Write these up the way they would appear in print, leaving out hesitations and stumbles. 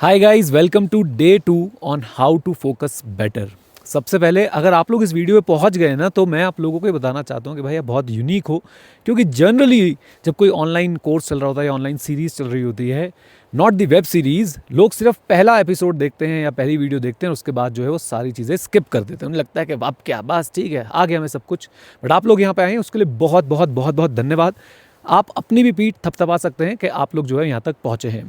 Hi guys, welcome to day 2 on how to focus better. सबसे पहले अगर आप लोग इस वीडियो पे पहुंच गए ना, तो मैं आप लोगों को ये बताना चाहता हूँ कि भाई ये बहुत यूनिक हो। क्योंकि जनरली जब कोई ऑनलाइन कोर्स चल रहा होता है या ऑनलाइन सीरीज़ चल रही होती है, नॉट दी वेब सीरीज़, लोग सिर्फ पहला एपिसोड देखते हैं या पहली वीडियो देखते हैं, उसके बाद जो है वो सारी चीज़ें स्किप कर देते हैं। उन्हें लगता है कि अब क्या, बस ठीक है, आ गया हमें सब कुछ। बट आप लोग यहाँ पे आए हैं, उसके लिए बहुत बहुत बहुत बहुत धन्यवाद। आप अपनी भी पीठ थपथपा सकते हैं कि आप लोग जो है यहाँ तक पहुँचे हैं।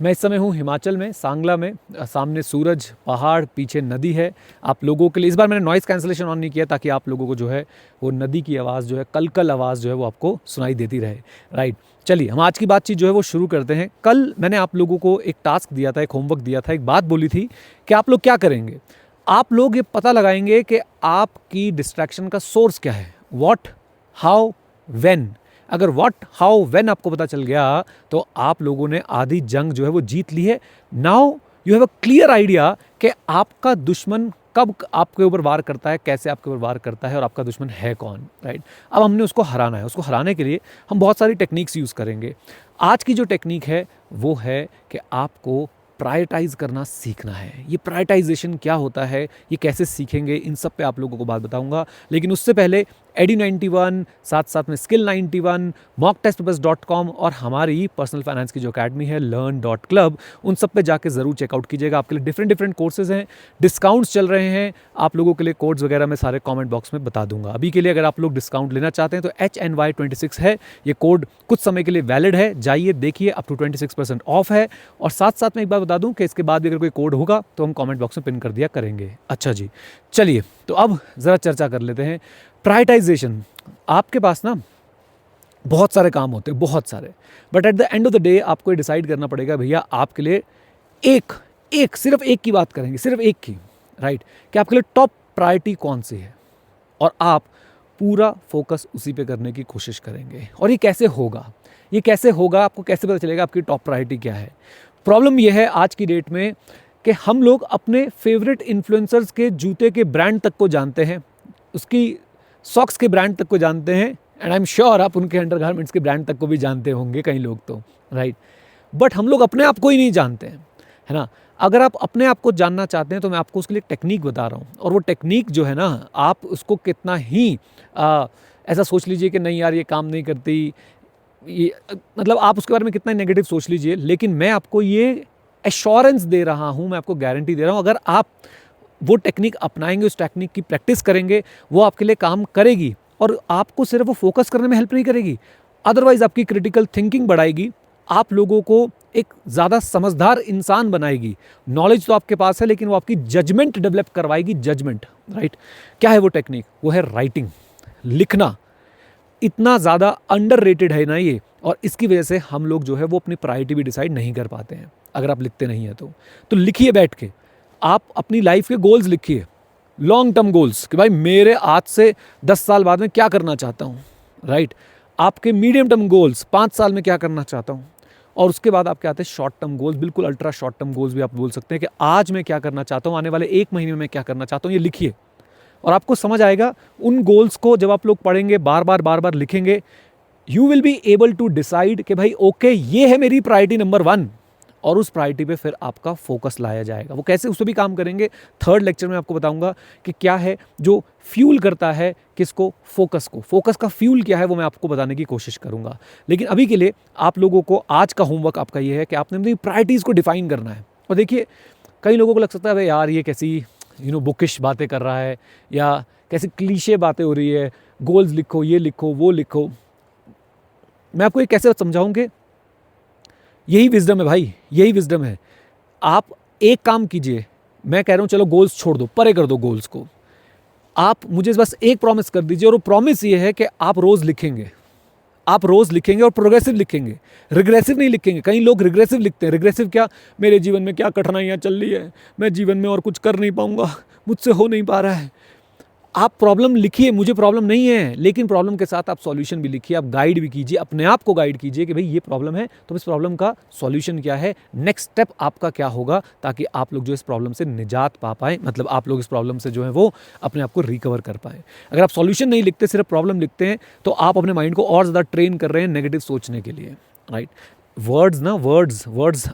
मैं इस समय हूँ हिमाचल में, सांगला में। सामने सूरज, पहाड़, पीछे नदी है। आप लोगों के लिए इस बार मैंने नॉइज़ कैंसलेशन ऑन नहीं किया, ताकि आप लोगों को जो है वो नदी की आवाज़ जो है, कल आवाज़ जो है वो आपको सुनाई देती रहे। राइट, चलिए हम आज की बातचीत जो है वो शुरू करते हैं। कल मैंने आप लोगों को एक टास्क दिया था, एक होमवर्क दिया था, एक बात बोली थी कि आप लोग क्या करेंगे। आप लोग ये पता लगाएंगे कि आपकी डिस्ट्रैक्शन का सोर्स क्या है। What, how, when. अगर व्हाट, हाउ, व्हेन आपको पता चल गया, तो आप लोगों ने आधी जंग जो है वो जीत ली है। Now you have a clear idea कि आपका दुश्मन कब आपके ऊपर वार करता है, कैसे आपके ऊपर वार करता है, और आपका दुश्मन है कौन। राइट, अब हमने उसको हराना है। उसको हराने के लिए हम बहुत सारी टेक्निक्स यूज़ करेंगे। आज की जो टेक्निक है वो है कि आपको प्रायोरिटाइज करना सीखना है। ये प्रायोरिटाइजेशन क्या होता है, ये कैसे सीखेंगे, इन सब पे आप लोगों को बात बताऊंगा। लेकिन उससे पहले एडी 91, साथ साथ में स्किल 91, mocktestbus.com और हमारी पर्सनल फाइनेंस की जो अकेडमी है learn.club, उन सब पे जाके ज़रूर चेकआउट कीजिएगा। आपके लिए डिफरेंट डिफरेंट कोर्सेज हैं, डिस्काउंट्स चल रहे हैं। आप लोगों के लिए कोड्स वगैरह मैं सारे कमेंट बॉक्स में बता दूंगा। अभी के लिए अगर आप लोग डिस्काउंट लेना चाहते हैं तो HNY26 है, ये कोड कुछ समय के लिए वैलिड है। जाइए देखिए, अप टू 26% ऑफ है। और साथ साथ में एक बात बता दूं कि इसके बाद भी अगर कोई कोड होगा तो हम कमेंट बॉक्स में पिन कर दिया करेंगे। अच्छा जी, चलिए तो अब ज़रा चर्चा कर लेते हैं। प्रायोरिटाइजेशन, आपके पास ना बहुत सारे काम होते हैं, बहुत सारे। But at the end of the day आपको ये डिसाइड करना पड़ेगा, भैया आपके लिए एक एक सिर्फ एक की बात करेंगे, सिर्फ एक की। राइट, कि आपके लिए टॉप प्रायोरिटी कौन सी है, और आप पूरा फोकस उसी पे करने की कोशिश करेंगे। और ये कैसे होगा, ये कैसे होगा, आपको कैसे पता चलेगा आपकी टॉप प्रायोरिटी क्या है। प्रॉब्लम यह है आज की डेट में कि हम लोग अपने फेवरेट इन्फ्लुएंसर्स के जूते के ब्रांड तक को जानते हैं, उसकी सॉक्स के ब्रांड तक को जानते हैं, एंड आई एम श्योर आप उनके अंडरगारमेंट्स के ब्रांड तक को भी जानते होंगे, कई लोग तो। राइट, बट हम लोग अपने आप को ही नहीं जानते हैं, है ना। अगर आप अपने आप को जानना चाहते हैं तो मैं आपको उसके लिए टेक्निक बता रहा हूँ। और वो टेक्निक जो है ना, आप उसको कितना ही ऐसा सोच लीजिए कि नहीं यार ये काम नहीं करती, ये मतलब आप उसके बारे में कितना नेगेटिव सोच लीजिए, लेकिन मैं आपको ये एश्योरेंस दे रहा हूँ, मैं आपको गारंटी दे रहा हूँ, अगर आप वो टेक्निक अपनाएंगे, उस टेक्निक की प्रैक्टिस करेंगे, वो आपके लिए काम करेगी। और आपको सिर्फ वो फोकस करने में हेल्प नहीं करेगी, अदरवाइज आपकी क्रिटिकल थिंकिंग बढ़ाएगी, आप लोगों को एक ज़्यादा समझदार इंसान बनाएगी। नॉलेज तो आपके पास है, लेकिन वो आपकी जजमेंट डेवलप करवाएगी, जजमेंट। राइट, क्या है वो टेक्निक, वो है राइटिंग, लिखना। इतना ज़्यादा अंडररेटेड है ना ये, और इसकी वजह से हम लोग जो है वो अपनी प्रायोरिटी भी डिसाइड नहीं कर पाते हैं। अगर आप लिखते नहीं हैं तो लिखिए बैठ के। आप अपनी लाइफ के गोल्स लिखिए, लॉन्ग टर्म गोल्स, कि भाई मेरे आज से 10 साल बाद में क्या करना चाहता हूँ। राइट, आपके मीडियम टर्म गोल्स, 5 साल में क्या करना चाहता हूँ। और उसके बाद आपके आते हैं शॉर्ट टर्म गोल्स, बिल्कुल अल्ट्रा शॉर्ट टर्म गोल्स भी आप बोल सकते हैं, कि आज मैं क्या करना चाहता हूँ, आने वाले 1 महीने में क्या करना चाहता हूँ, ये लिखिए। और आपको समझ आएगा उन गोल्स को जब आप लोग पढ़ेंगे, बार बार लिखेंगे, you will be able to decide कि भाई ओके, ये है मेरी प्रायोरिटी नंबर 1। और उस प्रायोरिटी पे फिर आपका फोकस लाया जाएगा। वो कैसे, उस पर भी काम करेंगे। थर्ड लेक्चर में आपको बताऊंगा कि क्या है जो फ्यूल करता है किसको, फोकस को। फोकस का फ्यूल क्या है वो मैं आपको बताने की कोशिश करूंगा। लेकिन अभी के लिए आप लोगों को आज का होमवर्क आपका ये है कि आपने अपनी प्रायोरिटीज़ को डिफाइन करना है। और देखिए, कई लोगों को लग सकता है भाई यार ये कैसी बुकिश बातें कर रहा है, या कैसी क्लीशे बातें हो रही है, गोल्स लिखो, ये लिखो, वो लिखो। मैं आपको ये कैसे समझाऊं कि यही विजडम है भाई, यही विजडम है। आप एक काम कीजिए, मैं कह रहा हूं चलो गोल्स छोड़ दो, परे कर दो गोल्स को। आप मुझे बस एक प्रॉमिस कर दीजिए, और वो प्रॉमिस ये है कि आप रोज लिखेंगे, आप रोज लिखेंगे, और प्रोग्रेसिव लिखेंगे, रिग्रेसिव नहीं लिखेंगे। कई लोग रिग्रेसिव लिखते हैं। रिग्रेसिव क्या, मेरे जीवन में क्या कठिनाइयाँ चल रही है, मैं जीवन में और कुछ कर नहीं पाऊंगा, मुझसे हो नहीं पा रहा है। आप प्रॉब्लम लिखिए, मुझे प्रॉब्लम नहीं है, लेकिन प्रॉब्लम के साथ आप सॉल्यूशन भी लिखिए, आप गाइड भी कीजिए, अपने आप को गाइड कीजिए कि भाई ये प्रॉब्लम है, तो इस प्रॉब्लम का सॉल्यूशन क्या है, नेक्स्ट स्टेप आपका क्या होगा, ताकि आप लोग जो इस प्रॉब्लम से निजात पा पाए, मतलब आप लोग इस प्रॉब्लम से जो है वो अपने आप को रिकवर कर पाए। अगर आप सॉल्यूशन नहीं लिखते, सिर्फ प्रॉब्लम लिखते हैं, तो आप अपने माइंड को और ज़्यादा ट्रेन कर रहे हैं नेगेटिव सोचने के लिए। राइट, वर्ड्स ना, वर्ड्स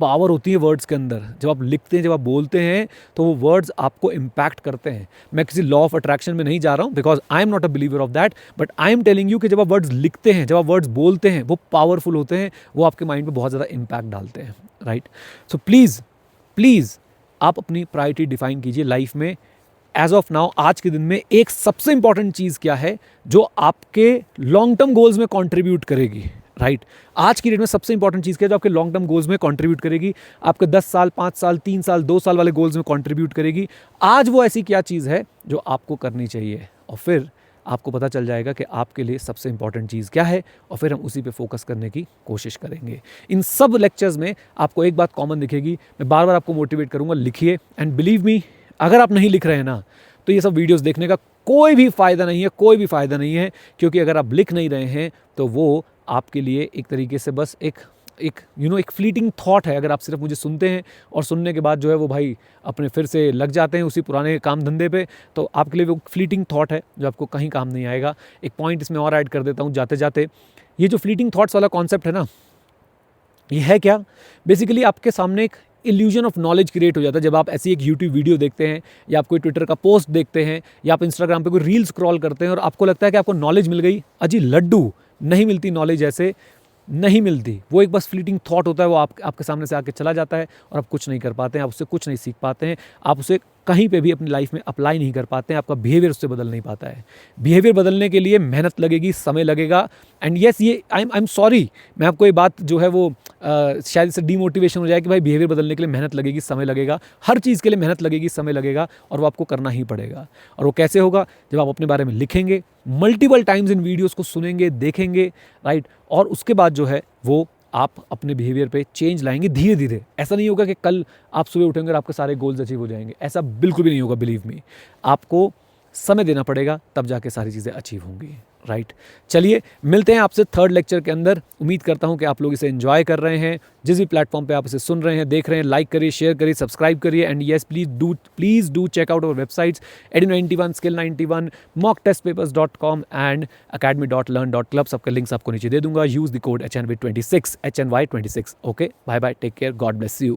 पावर होती है वर्ड्स के अंदर। जब आप लिखते हैं, जब आप बोलते हैं, तो वो वर्ड्स आपको इम्पैक्ट करते हैं। मैं किसी लॉ ऑफ अट्रैक्शन में नहीं जा रहा हूँ, because I am not a believer of that, but I am telling you कि जब आप वर्ड्स लिखते हैं, जब आप वर्ड्स बोलते हैं, वो पावरफुल होते हैं, वो आपके माइंड में बहुत ज़्यादा इम्पैक्ट डालते हैं, राइट। सो प्लीज़ आप अपनी प्रायोरिटी डिफाइन कीजिए लाइफ में। एज ऑफ नाउ, आज के दिन में एक सबसे इंपॉर्टेंट चीज़ क्या है जो आपके लॉन्ग टर्म गोल्स में कंट्रीब्यूट करेगी, राइट। आज की डेट में सबसे इंपॉर्टेंट चीज़ क्या है जो आपके लॉन्ग टर्म गोल्स में कंट्रीब्यूट करेगी, आपके 10 साल, 5 साल, 3 साल, 2 साल वाले गोल्स में कंट्रीब्यूट करेगी। आज वो ऐसी क्या चीज़ है जो आपको करनी चाहिए, और फिर आपको पता चल जाएगा कि आपके लिए सबसे इंपॉर्टेंट चीज़ क्या है, और फिर हम उसी पे फोकस करने की कोशिश करेंगे। इन सब लेक्चर्स में आपको एक बात कॉमन दिखेगी। मैं बार बार आपको मोटिवेट करूँगा, लिखिए। एंड बिलीव मी, अगर आप नहीं लिख रहे हैं ना, तो ये सब वीडियोस देखने का कोई भी फ़ायदा नहीं है, कोई भी फ़ायदा नहीं है। क्योंकि अगर आप लिख नहीं रहे हैं तो वो आपके लिए एक तरीके से बस एक फ्लीटिंग थॉट है। अगर आप सिर्फ मुझे सुनते हैं और सुनने के बाद जो है वो भाई अपने फिर से लग जाते हैं उसी पुराने काम धंधे पे, तो आपके लिए वो फ्लीटिंग थॉट है जो आपको कहीं काम नहीं आएगा। एक पॉइंट इसमें और ऐड कर देता हूँ जाते जाते, ये जो फ्लीटिंग थॉट्स वाला कॉन्सेप्ट है ना, ये है क्या, बेसिकली आपके सामने एक इल्यूजन ऑफ नॉलेज क्रिएट हो जाता है। जब आप ऐसी एक यूट्यूब वीडियो देखते हैं, या आप कोई ट्विटर का पोस्ट देखते हैं, या आप इंस्टाग्राम पे कोई रील स्क्रॉल करते हैं और आपको लगता है कि आपको नॉलेज मिल गई। अजी लड्डू, नहीं मिलती नॉलेज, ऐसे नहीं मिलती। वो एक बस फ्लीटिंग थॉट होता है, वो आपके सामने से आके चला जाता है और आप कुछ नहीं कर पाते हैं, आप उससे कुछ नहीं सीख पाते हैं, आप उसे कहीं पे भी अपनी लाइफ में अप्लाई नहीं कर पाते हैं, आपका बिहेवियर उससे बदल नहीं पाता है। बिहेवियर बदलने के लिए मेहनत लगेगी, समय लगेगा। एंड येस, ये आई एम सॉरी, मैं आपको ये बात जो है वो शायद से डीमोटिवेशन हो जाए कि भाई बिहेवियर बदलने के लिए मेहनत लगेगी, समय लगेगा, हर चीज़ के लिए मेहनत लगेगी, समय लगेगा, और वो आपको करना ही पड़ेगा। और वो कैसे होगा, जब आप अपने बारे में लिखेंगे, मल्टीपल टाइम्स इन वीडियोज़ को सुनेंगे, देखेंगे, राइट। और उसके बाद जो है वो आप अपने बिहेवियर पे चेंज लाएंगे धीरे धीरे। ऐसा नहीं होगा कि कल आप सुबह उठेंगे और आपके सारे गोल्स अचीव हो जाएंगे, ऐसा बिल्कुल भी नहीं होगा। बिलीव मी, आपको समय देना पड़ेगा, तब जाके सारी चीज़ें अचीव होंगी, राइट। चलिए मिलते हैं आपसे थर्ड लेक्चर के अंदर। उम्मीद करता हूं कि आप लोग इसे एंजॉय कर रहे हैं। जिस भी प्लेटफॉर्म पे आप इसे सुन रहे हैं, देख रहे हैं, लाइक करिए, शेयर करिए, सब्सक्राइब करिए। And yes, please do check out our websites edu91, skill91, mocktestpapers.com and academy.learn.club। सबका लिंक्स आपको नीचे दे दूंगा। Use the code HNY26 HNY26। Okay, bye bye, take care, God bless you.